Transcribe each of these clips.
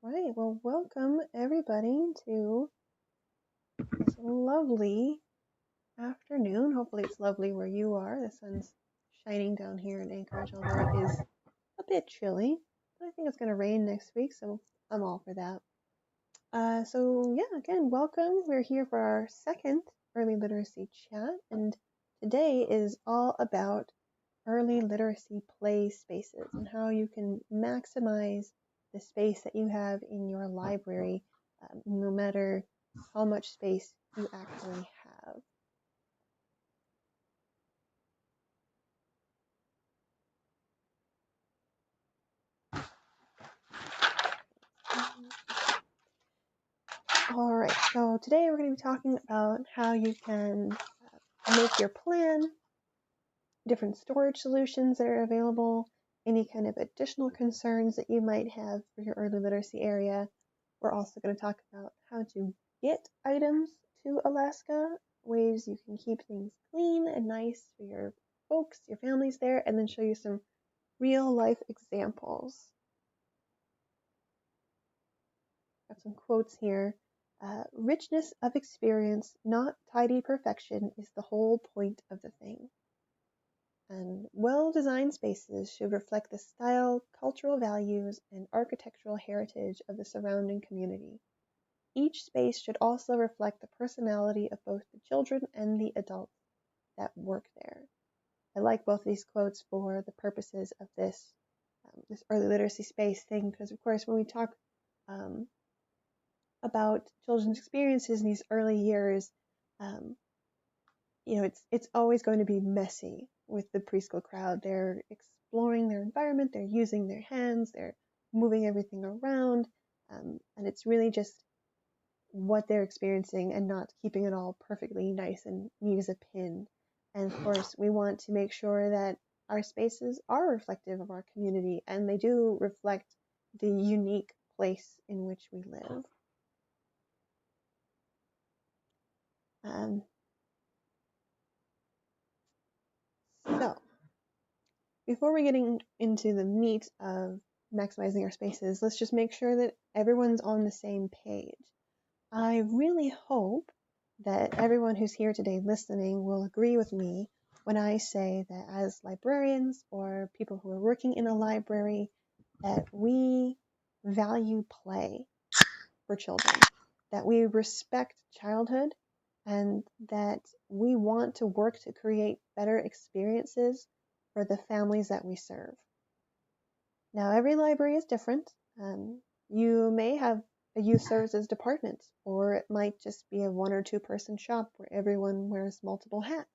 Right, well, welcome everybody to this lovely afternoon. Hopefully, it's lovely where you are. The sun's shining down here in Anchorage, although it is a bit chilly. I think it's going to rain next week, so I'm all for that. Again, welcome. We're here for our second early literacy chat, and today is all about early literacy play spaces and how you can maximize the space that you have in your library, no matter how much space you actually have. All right, so today we're going to be talking about how you can make your plan, different storage solutions that are available, any kind of additional concerns that you might have for your early literacy area. We're also going to talk about how to get items to Alaska, ways you can keep things clean and nice for your folks, your families there, and then show you some real life examples. Got some quotes here. Richness of experience, not tidy perfection, is the whole point of the thing. And well-designed spaces should reflect the style, cultural values, and architectural heritage of the surrounding community. Each space should also reflect the personality of both the children and the adults that work there. I like both of these quotes for the purposes of this early literacy space thing, because of course when we talk about children's experiences in these early years, it's always going to be messy with the preschool crowd. They're exploring their environment, they're using their hands, they're moving everything around, and it's really just what they're experiencing and not keeping it all perfectly nice and neat as a pin. And of course, we want to make sure that our spaces are reflective of our community and they do reflect the unique place in which we live. So, before we get into the meat of maximizing our spaces, let's just make sure that everyone's on the same page. I really hope that everyone who's here today listening will agree with me when I say that as librarians or people who are working in a library, that we value play for children, that we respect childhood, and that we want to work to create better experiences for the families that we serve. Now, every library is different. You may have a youth services department, or it might just be a 1 or 2 person shop where everyone wears multiple hats.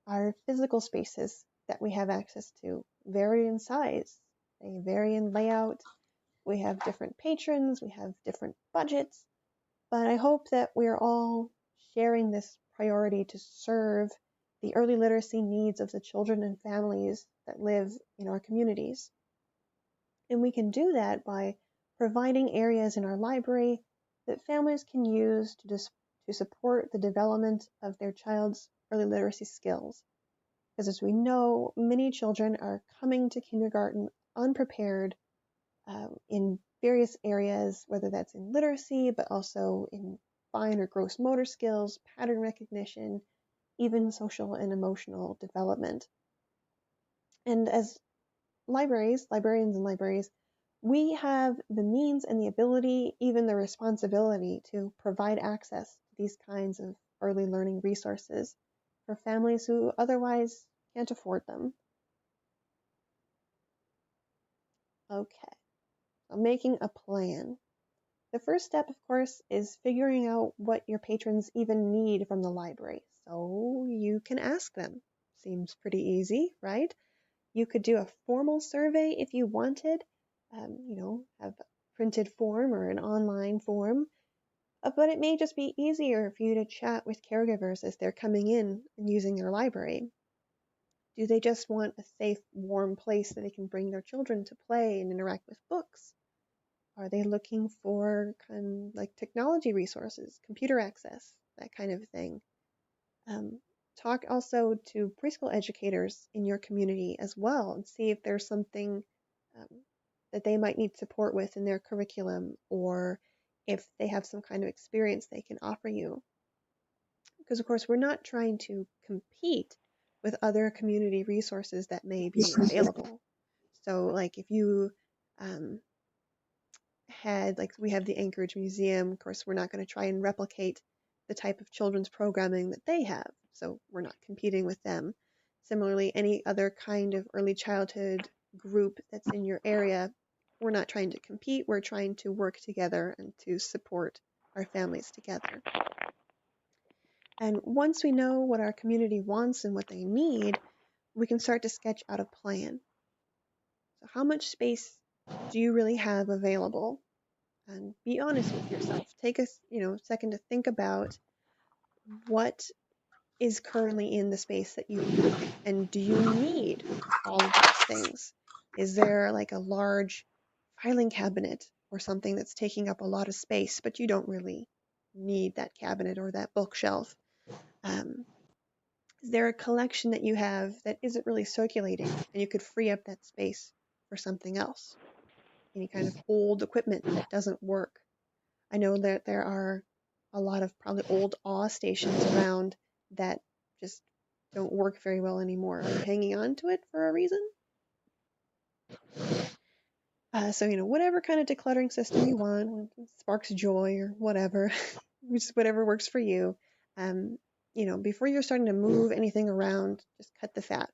Our physical spaces that we have access to vary in size, they vary in layout. We have different patrons, we have different budgets, but I hope that we're all sharing this priority to serve the early literacy needs of the children and families that live in our communities. And we can do that by providing areas in our library that families can use to support the development of their child's early literacy skills. Because as we know, many children are coming to kindergarten unprepared in various areas, whether that's in literacy, but also in fine or gross motor skills, pattern recognition, even social and emotional development. And as librarians and libraries, we have the means and the ability, even the responsibility, to provide access to these kinds of early learning resources for families who otherwise can't afford them. Okay, so making a plan. The first step, of course, is figuring out what your patrons even need from the library, so you can ask them. Seems pretty easy, right? You could do a formal survey if you wanted, have a printed form or an online form, but it may just be easier for you to chat with caregivers as they're coming in and using their library. Do they just want a safe, warm place that they can bring their children to play and interact with books? Are they looking for kind of like technology resources, computer access, that kind of thing? Talk also to preschool educators in your community as well and see if there's something that they might need support with in their curriculum, or if they have some kind of experience they can offer you. Because, of course, we're not trying to compete with other community resources that may be available. So, like, if you like, we have the Anchorage Museum, of course, we're not going to try and replicate the type of children's programming that they have. So, we're not competing with them. Similarly, any other kind of early childhood group that's in your area, we're not trying to compete. We're trying to work together and to support our families together. And once we know what our community wants and what they need, we can start to sketch out a plan. So how much space do you really have available? And be honest with yourself. Take a second to think about what is currently in the space that you have. And do you need all of those things? Is there like a large filing cabinet or something that's taking up a lot of space, but you don't really need that cabinet or that bookshelf? Is there a collection that you have that isn't really circulating and you could free up that space for something else? Any kind of old equipment that doesn't work? I know that there are a lot of probably old awe stations around that just don't work very well anymore. Are you hanging on to it for a reason? So, whatever kind of decluttering system you want, sparks joy or whatever, just whatever works for you. Before you're starting to move anything around, just cut the fat.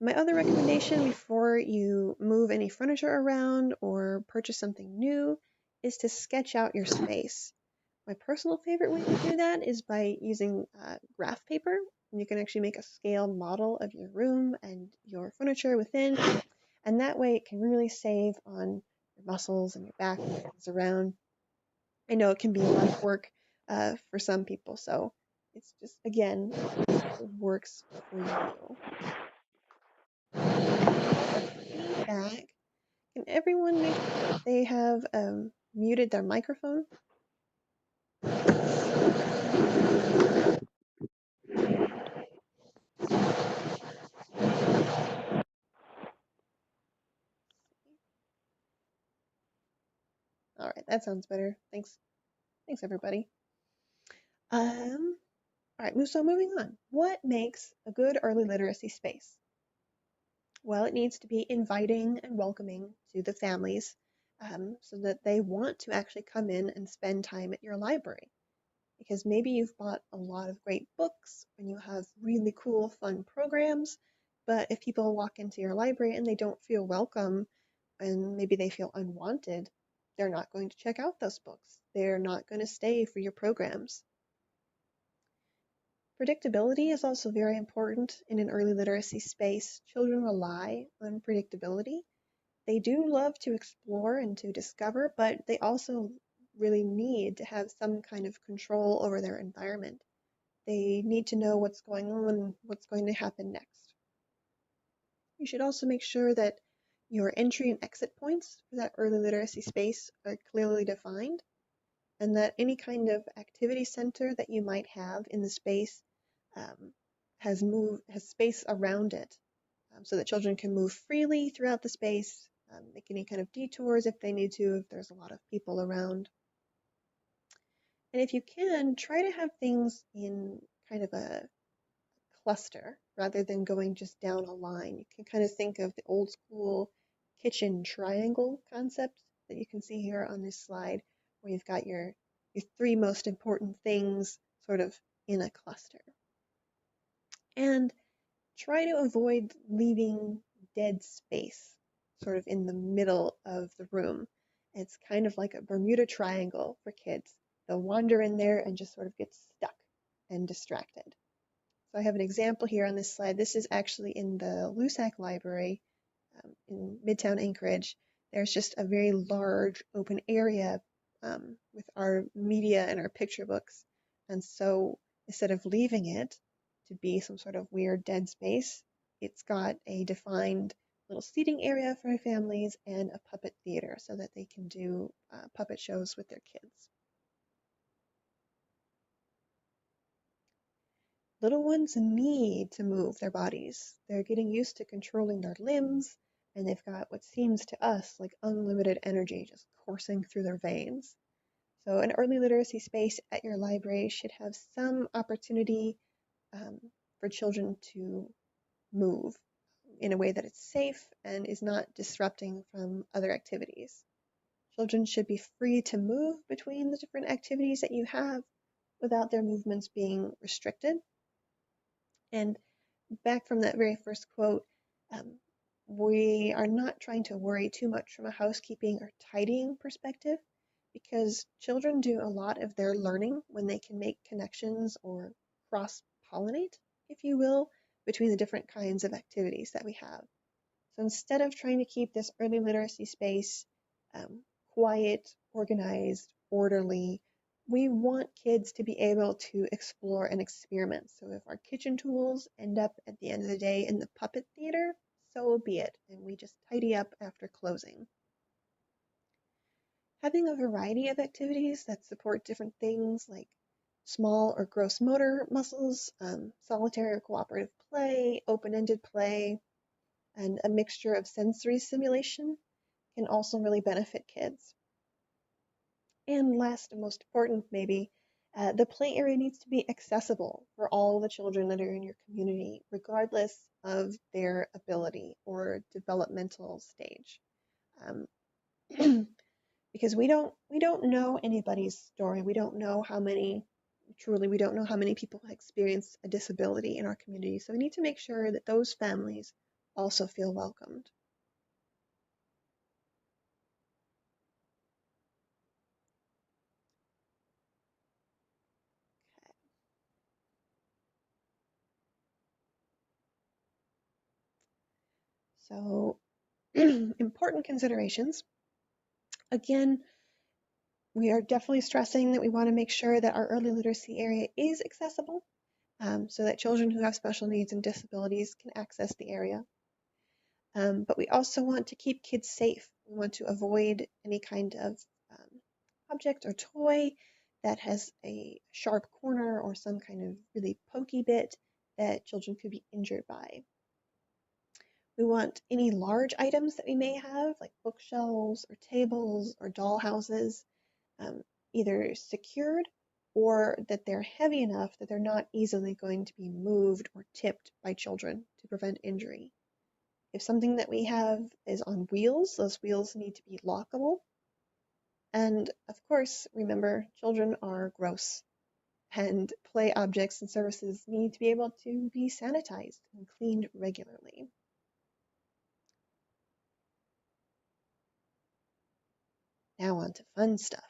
My other recommendation before you move any furniture around or purchase something new is to sketch out your space. My personal favorite way to do that is by using graph paper. You can actually make a scale model of your room and your furniture within, and that way it can really save on your muscles and your back and things around. I know it can be a lot of work for some people, so it's just, again, it works for you. Feedback. Can everyone make sure they have muted their microphone? All right, that sounds better. Thanks, everybody. All right, so moving on. What makes a good early literacy space? Well, it needs to be inviting and welcoming to the families, so that they want to actually come in and spend time at your library. Because maybe you've bought a lot of great books and you have really cool, fun programs, but if people walk into your library and they don't feel welcome and maybe they feel unwanted, they're not going to check out those books. They're not going to stay for your programs. Predictability is also very important in an early literacy space. Children rely on predictability. They do love to explore and to discover, but they also really need to have some kind of control over their environment. They need to know what's going on, what's going to happen next. You should also make sure that your entry and exit points for that early literacy space are clearly defined, and that any kind of activity center that you might have in the space has space around it, so that children can move freely throughout the space, make any kind of detours if they need to, if there's a lot of people around. And if you can, try to have things in kind of a cluster rather than going just down a line. You can kind of think of the old school kitchen triangle concept that you can see here on this slide, where you've got your three most important things sort of in a cluster. And try to avoid leaving dead space sort of in the middle of the room. It's kind of like a Bermuda Triangle for kids. They'll wander in there and just sort of get stuck and distracted. So I have an example here on this slide. This is actually in the Lusac Library in Midtown Anchorage. There's just a very large open area with our media and our picture books. And so instead of leaving it to be some sort of weird dead space, it's got a defined little seating area for families and a puppet theater so that they can do puppet shows with their kids. Little ones need to move their bodies. They're getting used to controlling their limbs and they've got what seems to us like unlimited energy just coursing through their veins. So an early literacy space at your library should have some opportunity um, for children to move in a way that it's safe and is not disrupting from other activities. Children should be free to move between the different activities that you have without their movements being restricted. And back from that very first quote, um, we are not trying to worry too much from a housekeeping or tidying perspective because children do a lot of their learning when they can make connections or cross pollinate, if you will, between the different kinds of activities that we have. So instead of trying to keep this early literacy space um, quiet, organized, orderly, we want kids to be able to explore and experiment. So if our kitchen tools end up at the end of the day in the puppet theater, so be it, and we just tidy up after closing. Having a variety of activities that support different things like small or gross motor muscles, solitary or cooperative play, open-ended play, and a mixture of sensory stimulation can also really benefit kids. And last and most important, maybe, the play area needs to be accessible for all the children that are in your community, regardless of their ability or developmental stage. Um, because we don't know anybody's story. We don't know how many truly we don't know how many people experience a disability in our community. So we need to make sure that those families also feel welcomed. So important considerations. Again, we are definitely stressing that we want to make sure that our early literacy area is accessible so that children who have special needs and disabilities can access the area. But we also want to keep kids safe. We want to avoid any kind of object or toy that has a sharp corner or some kind of really pokey bit that children could be injured by. We want any large items that we may have, like bookshelves or tables or doll houses, either secured or that they're heavy enough that they're not easily going to be moved or tipped by children to prevent injury. If something that we have is on wheels, those wheels need to be lockable. And of course, remember, children are gross, and play objects and surfaces need to be able to be sanitized and cleaned regularly. Now on to fun stuff.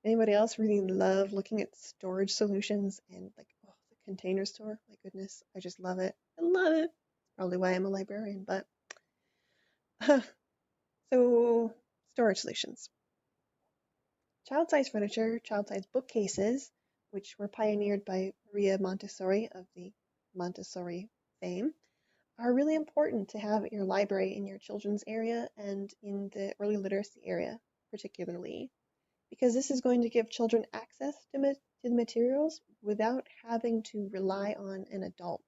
Anybody else really love looking at storage solutions and like, oh, the Container Store? My goodness, I just love it. I love it. Probably why I'm a librarian, but so storage solutions. Child-size furniture, child-size bookcases, which were pioneered by Maria Montessori of the Montessori fame, are really important to have at your library in your children's area and in the early literacy area particularly, because this is going to give children access to the materials without having to rely on an adult.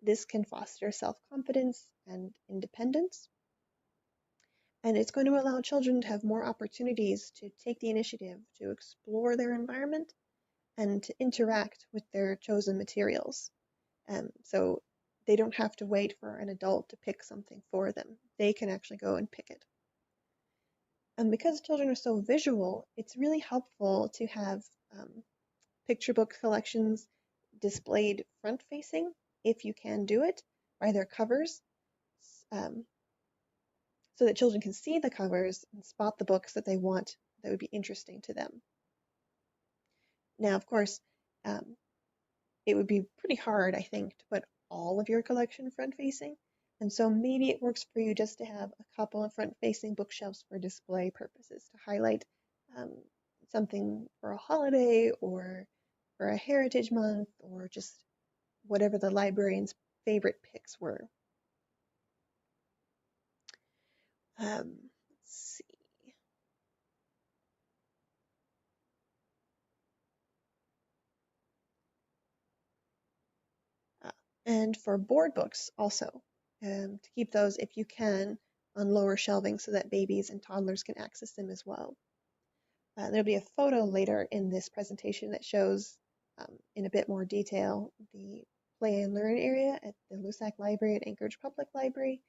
This can foster self-confidence and independence, and it's going to allow children to have more opportunities to take the initiative to explore their environment and to interact with their chosen materials. So they don't have to wait for an adult to pick something for them. They can actually go and pick it. And because children are so visual, it's really helpful to have picture book collections displayed front facing, if you can do it, by their covers, um, so that children can see the covers and spot the books that they want that would be interesting to them. Now, of course, um, it would be pretty hard, I think, to put all of your collection front facing. And so maybe it works for you just to have a couple of front facing bookshelves for display purposes to highlight um, something for a holiday or for a heritage month or just whatever the librarian's favorite picks were. Let's see. And for board books also, to keep those if you can on lower shelving so that babies and toddlers can access them as well. There'll be a photo later in this presentation that shows in a bit more detail the play and learn area at the Lusac Library at Anchorage Public Library.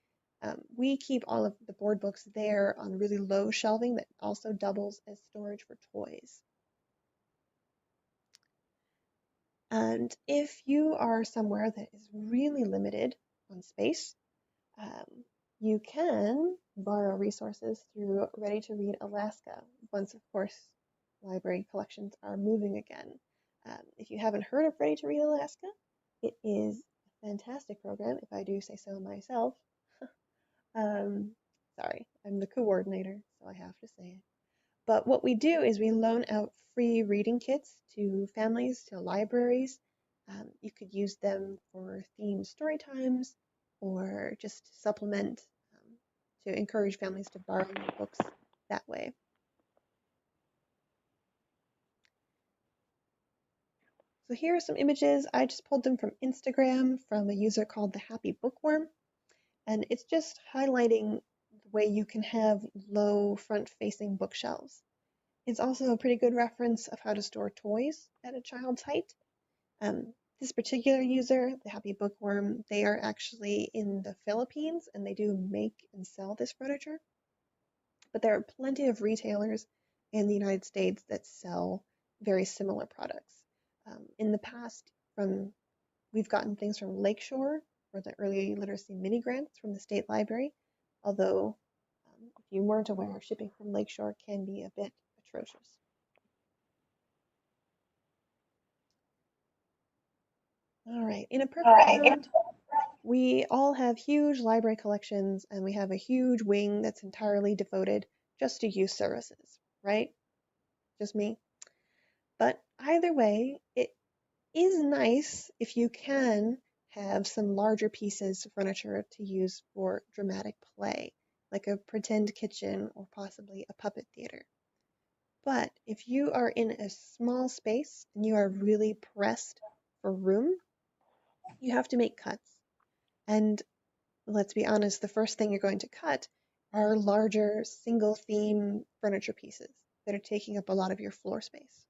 We keep all of the board books there on really low shelving that also doubles as storage for toys. And if you are somewhere that is really limited on space, you can borrow resources through Ready to Read Alaska, once, of course, library collections are moving again. If you haven't heard of Ready to Read Alaska, it is a fantastic program, if I do say so myself. Sorry, I'm the coordinator, so I have to say it. But what we do is we loan out free reading kits to families, to libraries. You could use them for themed story times or just to supplement, to encourage families to borrow your books that way. So here are some images. I just pulled them from Instagram from a user called the Happy Bookworm. And it's just highlighting the way you can have low front-facing bookshelves. It's also a pretty good reference of how to store toys at a child's height. This particular user, the Happy Bookworm, they are actually in the Philippines and they do make and sell this furniture. But there are plenty of retailers in the United States that sell very similar products. In the past, we've gotten things from Lakeshore for the early literacy mini grants from the state library, although if you weren't aware, shipping from Lakeshore can be a bit atrocious. All right, in a perfect world, we all have huge library collections and we have a huge wing that's entirely devoted just to youth services, right? Just me. But either way, it is nice if you can have some larger pieces of furniture to use for dramatic play, like a pretend kitchen or possibly a puppet theater. But if you are in a small space and you are really pressed for room, you have to make cuts. And let's be honest, the first thing you're going to cut are larger single theme furniture pieces that are taking up a lot of your floor space.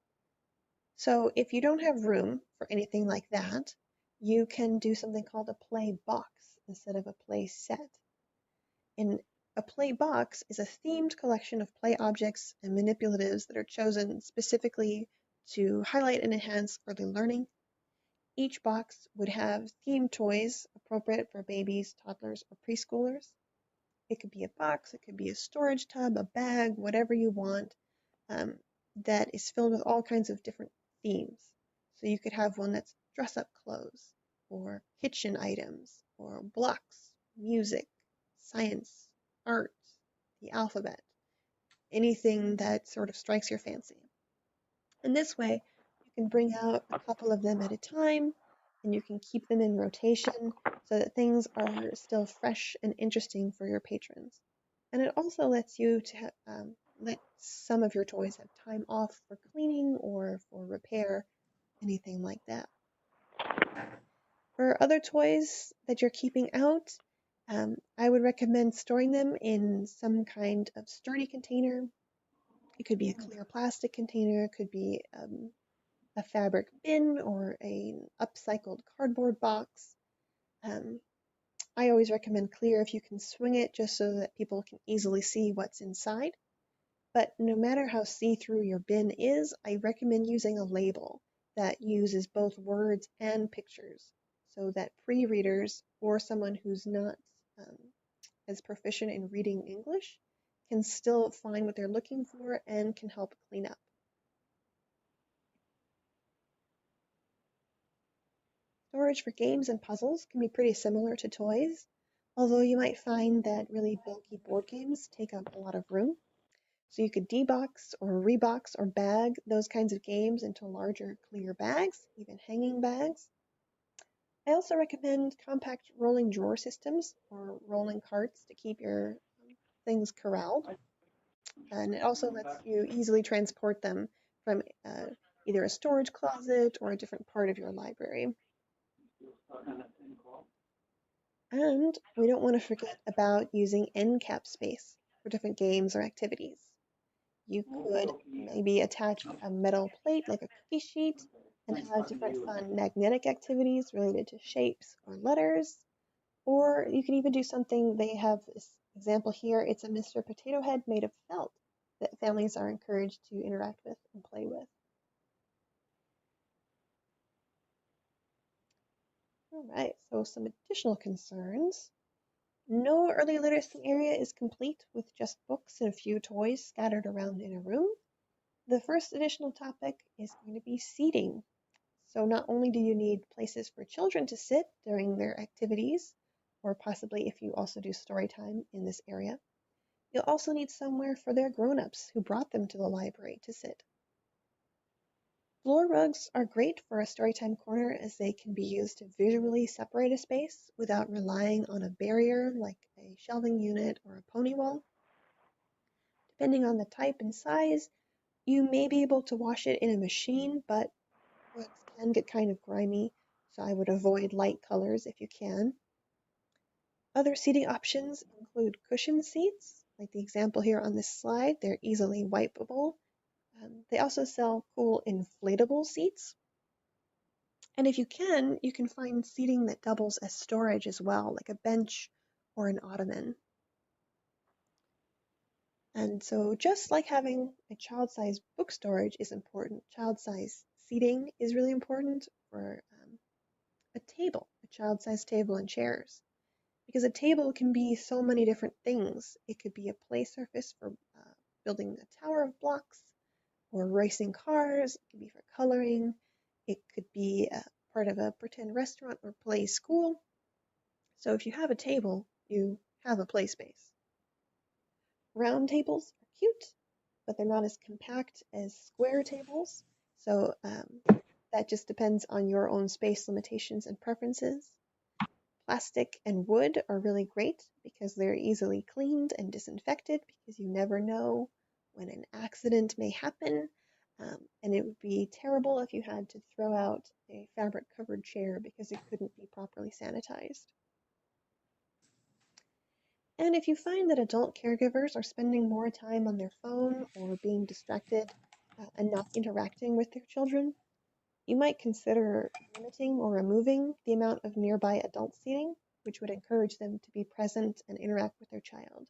So if you don't have room for anything like that, you can do something called a play box instead of a play set. In a play box is a themed collection of play objects and manipulatives that are chosen specifically to highlight and enhance early learning. Each box would have themed toys appropriate for babies, toddlers, or preschoolers. It could be a box, it could be a storage tub, a bag, whatever you want, that is filled with all kinds of different themes. So you could have one that's dress-up clothes, or kitchen items, or blocks, music, science, art, the alphabet, anything that sort of strikes your fancy. And this way, you can bring out a couple of them at a time, and you can keep them in rotation so that things are still fresh and interesting for your patrons. And it also lets you to let some of your toys have time off for cleaning or for repair, anything like that. For other toys that you're keeping out, I would recommend storing them in some kind of sturdy container. It could be a clear plastic container, it could be a fabric bin or an upcycled cardboard box. I always recommend clear if you can swing it just so that people can easily see what's inside. But no matter how see-through your bin is, I recommend using a label that uses both words and pictures so that pre-readers or someone who's not as proficient in reading English can still find what they're looking for and can help clean up. Storage for games and puzzles can be pretty similar to toys, although you might find that really bulky board games take up a lot of room. So you could debox or rebox or bag those kinds of games into larger clear bags, even hanging bags. I also recommend compact rolling drawer systems or rolling carts to keep your things corralled. And it also lets you easily transport them from either a storage closet or a different part of your library. And we don't want to forget about using end cap space for different games or activities. You could maybe attach a metal plate like a cookie sheet and have different fun magnetic activities related to shapes or letters. Or you can even do something, they have this example here. It's a Mr. Potato Head made of felt that families are encouraged to interact with and play with. All right, so some additional concerns. No early literacy area is complete with just books and a few toys scattered around in a room. The first additional topic is going to be seating. So not only do you need places for children to sit during their activities, or possibly if you also do story time in this area, you'll also need somewhere for their grown-ups who brought them to the library to sit. Floor rugs are great for a storytime corner as they can be used to visually separate a space without relying on a barrier like a shelving unit or a pony wall. Depending on the type and size, you may be able to wash it in a machine, but rugs can get kind of grimy, so I would avoid light colors if you can. Other seating options include cushion seats, like the example here on this slide. They're easily wipeable. They also sell cool inflatable seats. And if you can find seating that doubles as storage as well, like a bench or an ottoman. And so just like having a child-sized book storage is important, child-sized seating is really important for a table, a child-sized table and chairs. Because a table can be so many different things. It could be a play surface for building a tower of blocks or racing cars. It could be for coloring. It could be part of a pretend restaurant or play school. So if you have a table, you have a play space. Round tables are cute, but they're not as compact as square tables. So that just depends on your own space limitations and preferences. Plastic and wood are really great because they're easily cleaned and disinfected because you never know when an accident may happen. And it would be terrible if you had to throw out a fabric covered chair because it couldn't be properly sanitized. And if you find that adult caregivers are spending more time on their phone or being distracted and not interacting with their children, you might consider limiting or removing the amount of nearby adult seating, which would encourage them to be present and interact with their child.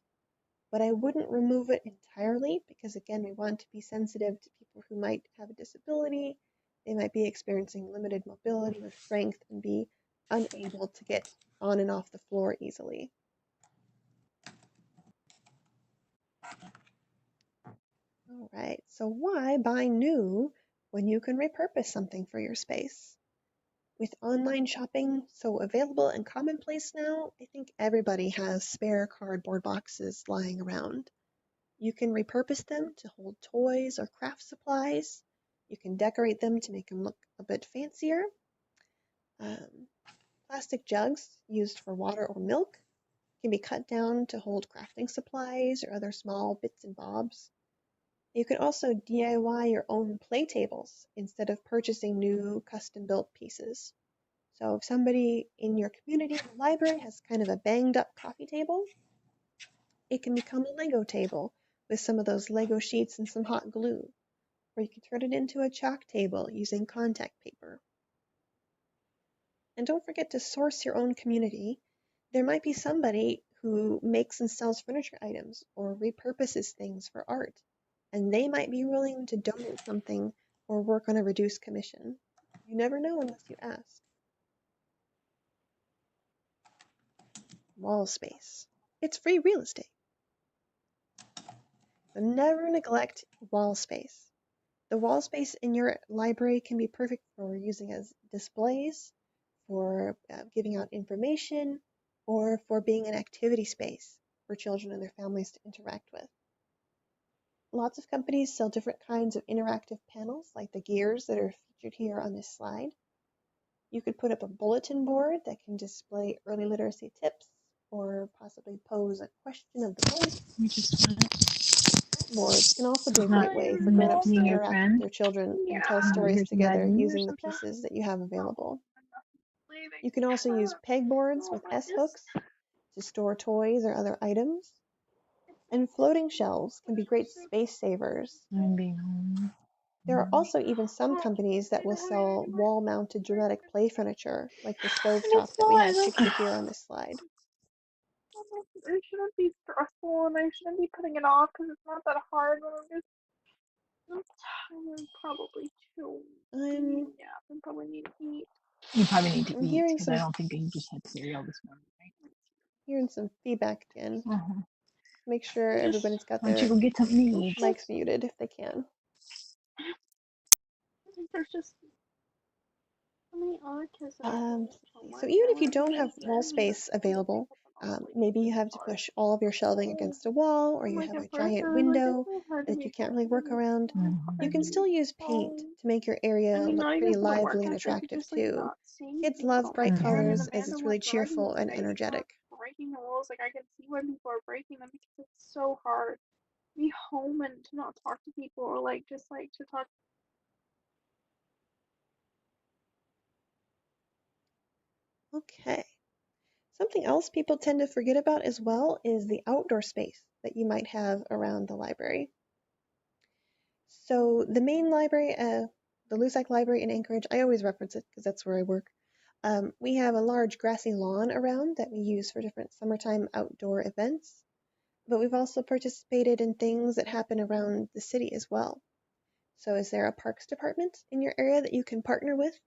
But I wouldn't remove it entirely because, again, we want to be sensitive to people who might have a disability. They might be experiencing limited mobility or strength and be unable to get on and off the floor easily. All right, so why buy new when you can repurpose something for your space? With online shopping so available and commonplace now, I think everybody has spare cardboard boxes lying around. You can repurpose them to hold toys or craft supplies. You can decorate them to make them look a bit fancier. Um, Plastic jugs used for water or milk can be cut down to hold crafting supplies or other small bits and bobs. You can also DIY your own play tables instead of purchasing new custom-built pieces. So if somebody in your community or library has kind of a banged up coffee table, it can become a Lego table with some of those Lego sheets and some hot glue. Or you can turn it into a chalk table using contact paper. And don't forget to source your own community. There might be somebody who makes and sells furniture items or repurposes things for art, and they might be willing to donate something or work on a reduced commission. You never know unless you ask. Wall space. It's free real estate. So never neglect wall space. The wall space in your library can be perfect for using as displays, for giving out information, or for being an activity space for children and their families to interact with. Lots of companies sell different kinds of interactive panels, like the gears that are featured here on this slide. You could put up a bulletin board that can display early literacy tips, or possibly pose a question of the post. Boards can also be a great way for grown-ups to interact with their children and tell stories together using the pieces that you have available. You can also use pegboards with S-hooks to store toys or other items. And floating shelves can be great space savers. There are also even some companies that will sell wall-mounted dramatic play furniture, like the stovetop that we have pictured here on this slide. It shouldn't be stressful, and I shouldn't be putting it off because it's not that hard. But I'm tired, probably too. Yeah, I probably need to eat. You probably need to eat because I don't think you just had cereal this morning, right? Hearing some feedback again. Make sure everybody's got Why don't you their go get something to eat? mics muted if they can. There's just so many So even if you don't have wall space available, maybe you have to push all of your shelving against a wall, or you have a giant window that you can't really work around, you can still use paint to make your area look pretty lively and attractive too. Kids love bright colors as it's really cheerful and energetic. Breaking the rules, like I can see why people are breaking them because it's so hard to be home and to not talk to people, or like just like to talk. Okay. Something else people tend to forget about as well is the outdoor space that you might have around the library. So the main library, the Lusac Library in Anchorage, I always reference it because that's where I work. We have a large grassy lawn around that we use for different summertime outdoor events, but we've also participated in things that happen around the city as well. So is there a parks department in your area that you can partner with?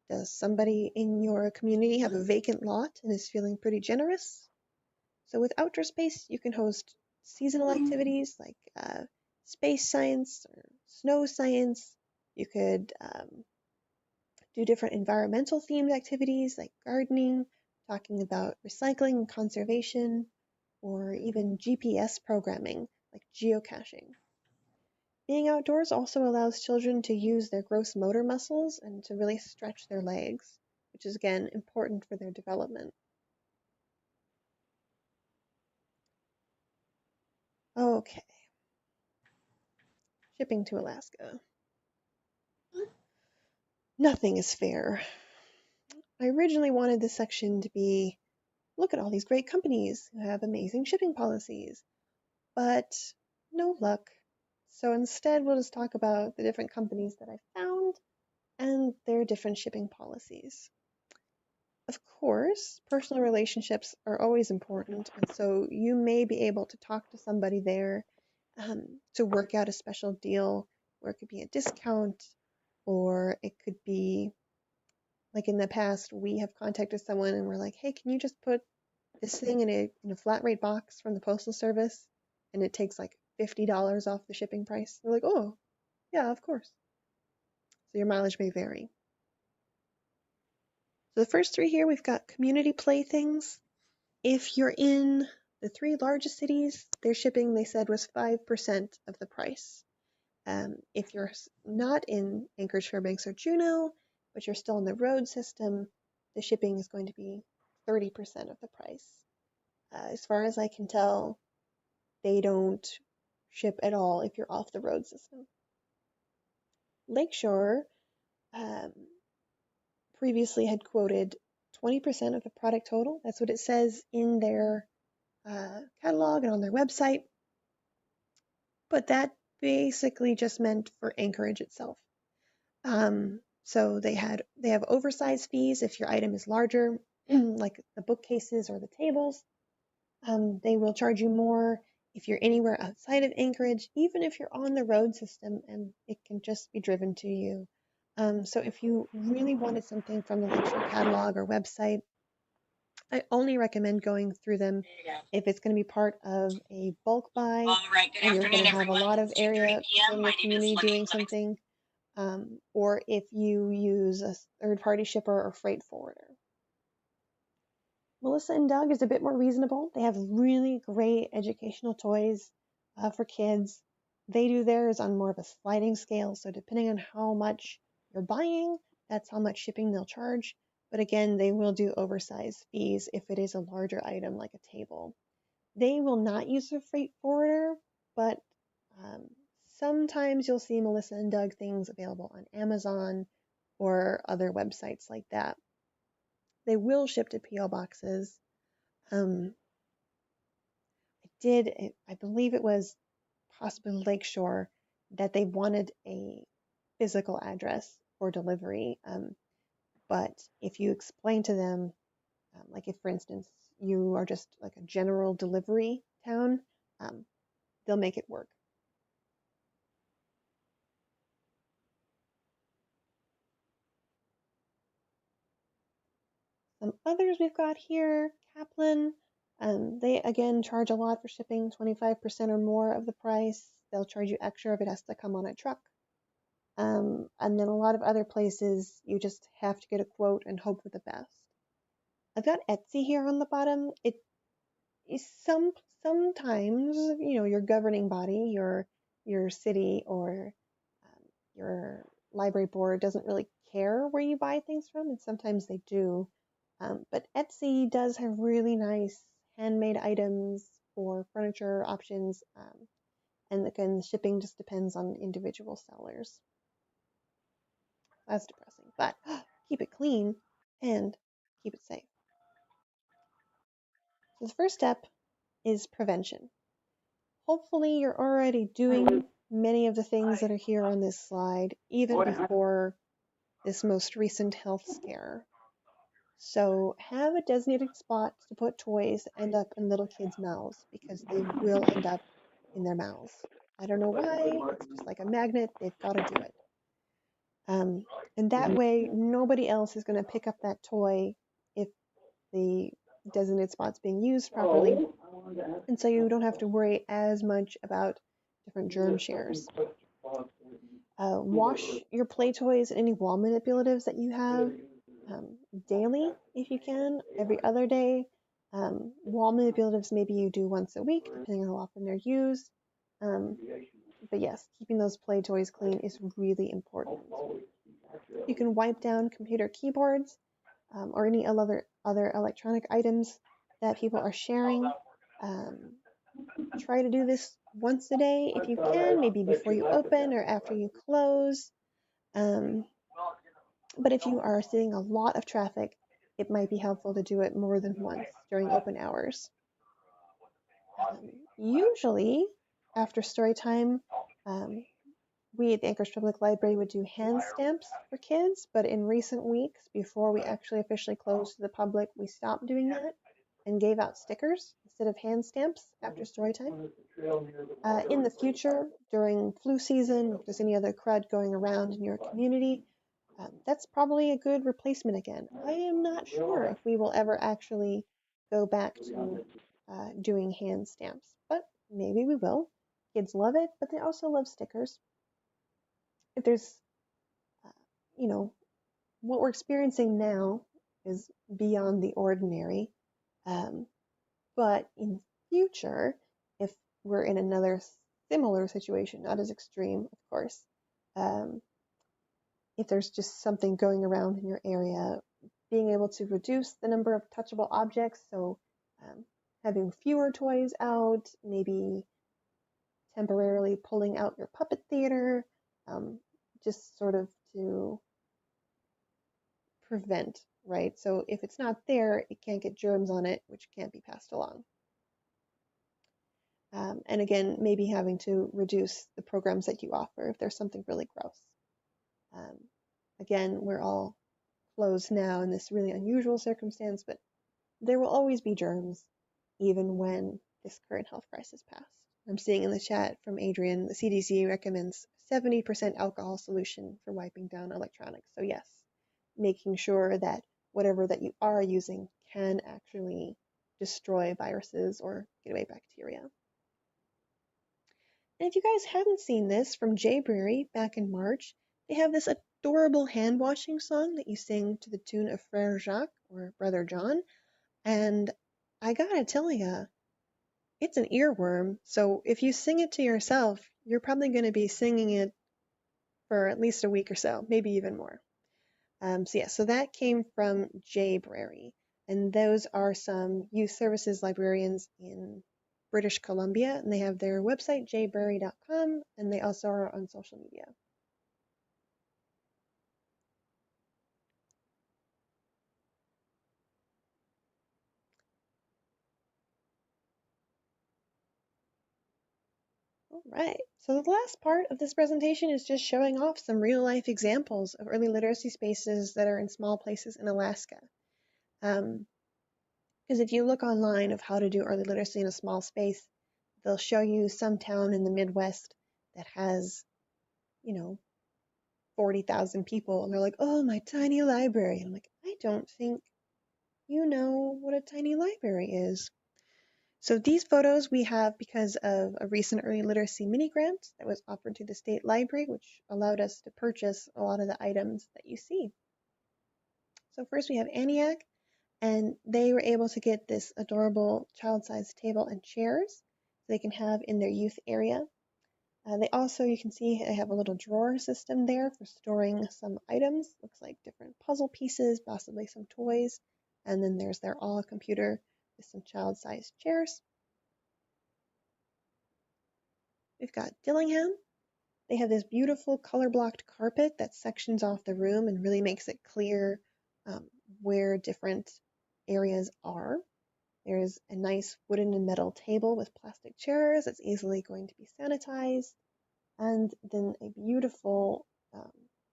Does somebody in your community have a vacant lot and is feeling pretty generous? So with outdoor space, you can host seasonal activities like space science or snow science. You could do different environmental themed activities like gardening, talking about recycling and conservation, or even GPS programming like geocaching. Being outdoors also allows children to use their gross motor muscles and to really stretch their legs, which is again important for their development. Okay. Shipping to Alaska. Nothing is fair. I originally wanted this section to be, look at all these great companies who have amazing shipping policies, but no luck. So instead, we'll just talk about the different companies that I found and their different shipping policies. Of course, personal relationships are always important, and so you may be able to talk to somebody there to work out a special deal, where it could be a discount, or it could be like in the past, we have contacted someone and we're like, hey, can you just put this thing in a flat rate box from the postal service, and it takes like $50 off the shipping price. They're like, oh, yeah, of course. So your mileage may vary. So the first three here, we've got community playthings. If you're in the three largest cities, their shipping, they said, was 5% of the price. If you're not in Anchorage, Fairbanks, or Juneau, but you're still in the road system, the shipping is going to be 30% of the price. As far as I can tell, they don't ship at all if you're off the road system. Lakeshore previously had quoted 20% of the product total. That's what it says in their catalog and on their website. But that basically just meant for Anchorage itself. So they have oversized fees if your item is larger, like the bookcases or the tables. They will charge you more if you're anywhere outside of Anchorage, even if you're on the road system and it can just be driven to you. So if you really wanted something from the Lakeshore catalog or website, I only recommend going through them if it's going to be part of a bulk buy and you're going to have a lot of area in your community doing something, or if you use a third-party shipper or freight forwarder. Melissa and Doug is a bit more reasonable. They have really great educational toys for kids. They do theirs on more of a sliding scale, so depending on how much you're buying, that's how much shipping they'll charge. But again, they will do oversized fees if it is a larger item like a table. They will not use a freight forwarder, but sometimes you'll see Melissa and Doug things available on Amazon or other websites like that. They will ship to PO boxes. I believe it was possibly Lakeshore, that they wanted a physical address for delivery. But if you explain to them, like if, for instance, you are just like a general delivery town, they'll make it work. Some others we've got here, Kaplan. They again charge a lot for shipping, 25% or more of the price. They'll charge you extra if it has to come on a truck. And then a lot of other places, you just have to get a quote and hope for the best. I've got Etsy here on the bottom. It is sometimes, your governing body, your city or your library board doesn't really care where you buy things from, and sometimes they do. But Etsy does have really nice handmade items for furniture options, and again, shipping just depends on individual sellers. That's depressing, but keep it clean and keep it safe. So the first step is prevention. Hopefully you're already doing many of the things that are here on this slide, even before this most recent health scare. So have a designated spot to put toys that end up in little kids' mouths, because they will end up in their mouths. I don't know why, it's just like a magnet, they've got to do it. And that way, nobody else is going to pick up that toy if the designated spot's being used properly. And so you don't have to worry as much about different germ shares. Wash your play toys and any wall manipulatives that you have daily, if you can, every other day. Wall manipulatives, maybe you do once a week, depending on how often they're used. But yes, keeping those play toys clean is really important. You can wipe down computer keyboards or any other electronic items that people are sharing. Try to do this once a day if you can, maybe before you open or after you close. But if you are seeing a lot of traffic, it might be helpful to do it more than once during open hours. Usually, after story time, we at the Anchorage Public Library would do hand stamps for kids, but in recent weeks, before we actually officially closed to the public, we stopped doing that and gave out stickers instead of hand stamps after story time. In the future, during flu season, if there's any other crud going around in your community, that's probably a good replacement again. I am not sure if we will ever actually go back to doing hand stamps, but maybe we will. Kids love it, but they also love stickers. If there's, what we're experiencing now is beyond the ordinary. But in future, if we're in another similar situation, not as extreme, of course, if there's just something going around in your area, being able to reduce the number of touchable objects, so having fewer toys out, maybe temporarily pulling out your puppet theater, just sort of to prevent, right? So if it's not there, it can't get germs on it, which can't be passed along. And again, maybe having to reduce the programs that you offer if there's something really gross. Again, we're all closed now in this really unusual circumstance, but there will always be germs, even when this current health crisis passed. I'm seeing in the chat from Adrian, the CDC recommends 70% alcohol solution for wiping down electronics. So yes, making sure that whatever that you are using can actually destroy viruses or get away bacteria. And if you guys hadn't seen this from Jay Brewery back in March, they have this adorable hand washing song that you sing to the tune of Frère Jacques or Brother John. And I gotta tell ya, it's an earworm. So if you sing it to yourself, you're probably going to be singing it for at least a week or so, maybe even more. So that came from Jay Brewery. And those are some youth services librarians in British Columbia, and they have their website, jbrewery.com, and they also are on social media. Right. So the last part of this presentation is just showing off some real-life examples of early literacy spaces that are in small places in Alaska. Because if you look online of how to do early literacy in a small space, they'll show you some town in the Midwest that has, 40,000 people, and they're like, oh, my tiny library. And I'm like, I don't think you know what a tiny library is. So these photos we have because of a recent early literacy mini grant that was offered to the state library, which allowed us to purchase a lot of the items that you see. So first we have Aniak, and they were able to get this adorable child-sized table and chairs they can have in their youth area. They also, you can see they have a little drawer system there for storing some items. Looks like different puzzle pieces, possibly some toys. And then there's their all computer with some child-sized chairs. We've got Dillingham. They have this beautiful color-blocked carpet that sections off the room and really makes it clear where different areas are. There's a nice wooden and metal table with plastic chairs that's easily going to be sanitized. And then a beautiful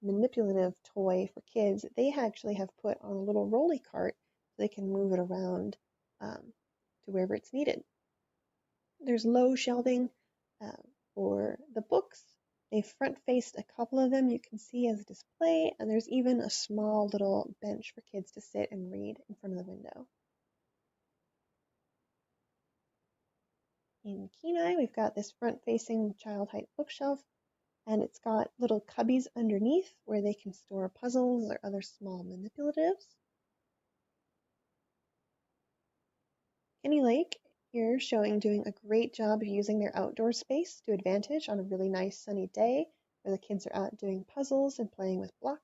manipulative toy for kids that they actually have put on a little rolly cart so they can move it around to wherever it's needed. There's low shelving uh, for the books. They front-faced a couple of them you can see as a display, and there's even a small little bench for kids to sit and read in front of the window. In Kenai, we've got this front-facing child height bookshelf, and it's got little cubbies underneath where they can store puzzles or other small manipulatives. Kenny Lake here showing doing a great job of using their outdoor space to advantage on a really nice sunny day where the kids are out doing puzzles and playing with blocks.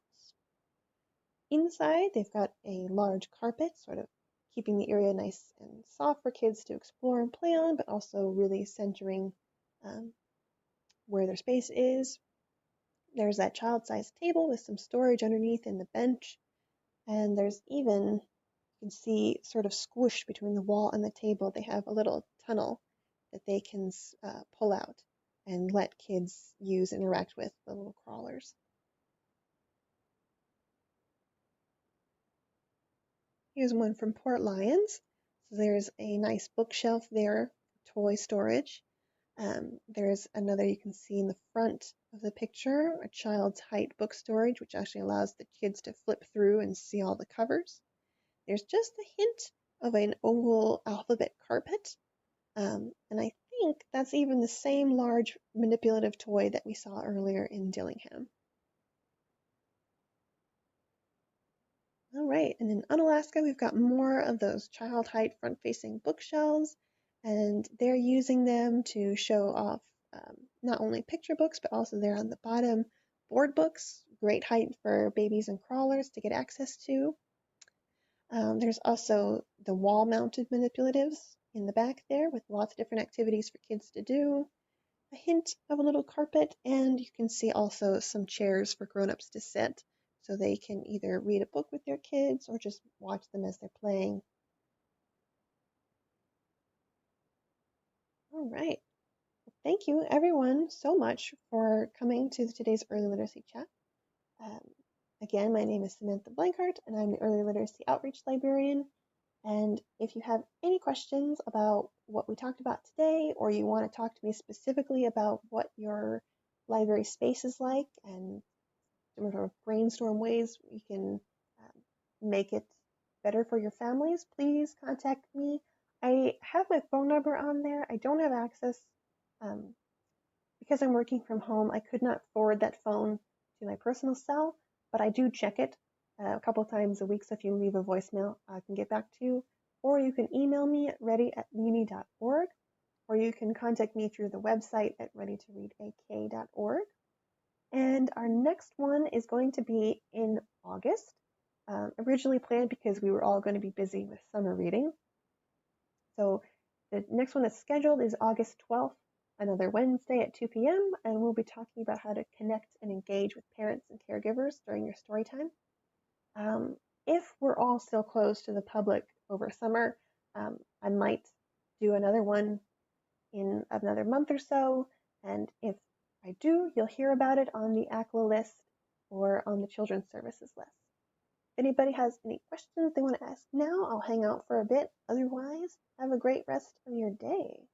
Inside, they've got a large carpet, sort of keeping the area nice and soft for kids to explore and play on, but also really centering where their space is. There's that child-sized table with some storage underneath in the bench, and there's even, you can see sort of squished between the wall and the table, they have a little tunnel that they can pull out and let kids use and interact with the little crawlers. Here's one from Port Lions. So there's a nice bookshelf there, toy storage. There's another you can see in the front of the picture, a child's height book storage, which actually allows the kids to flip through and see all the covers. There's just a hint of an oval alphabet carpet, and I think that's even the same large manipulative toy that we saw earlier in Dillingham. All right, and in Unalaska, we've got more of those child height front-facing bookshelves, and they're using them to show off not only picture books, but also there on the bottom, board books, great height for babies and crawlers to get access to. There's also the wall-mounted manipulatives in the back there with lots of different activities for kids to do, a hint of a little carpet, and you can see also some chairs for grown-ups to sit so they can either read a book with their kids or just watch them as they're playing. All right. Thank you everyone so much for coming to today's Early Literacy Chat. Um, Again, my name is Samantha Blankart, and I'm the Early Literacy Outreach Librarian. And if you have any questions about what we talked about today, or you want to talk to me specifically about what your library space is like and sort of brainstorm ways we can make it better for your families, please contact me. I have my phone number on there. I don't have access because I'm working from home. I could not forward that phone to my personal cell, but I do check it a couple times a week. So if you leave a voicemail, I can get back to you. Or you can email me at ready@muni.org, or you can contact me through the website at readytoreadak.org. And our next one is going to be in August, originally planned because we were all going to be busy with summer reading. So the next one that's scheduled is August 12th, another Wednesday at 2 p.m., and we'll be talking about how to connect and engage with parents and caregivers during your story time. If we're all still closed to the public over summer, I might do another one in another month or so. And if I do, you'll hear about it on the ACLA list or on the Children's Services list. If anybody has any questions they want to ask now, I'll hang out for a bit. Otherwise, have a great rest of your day.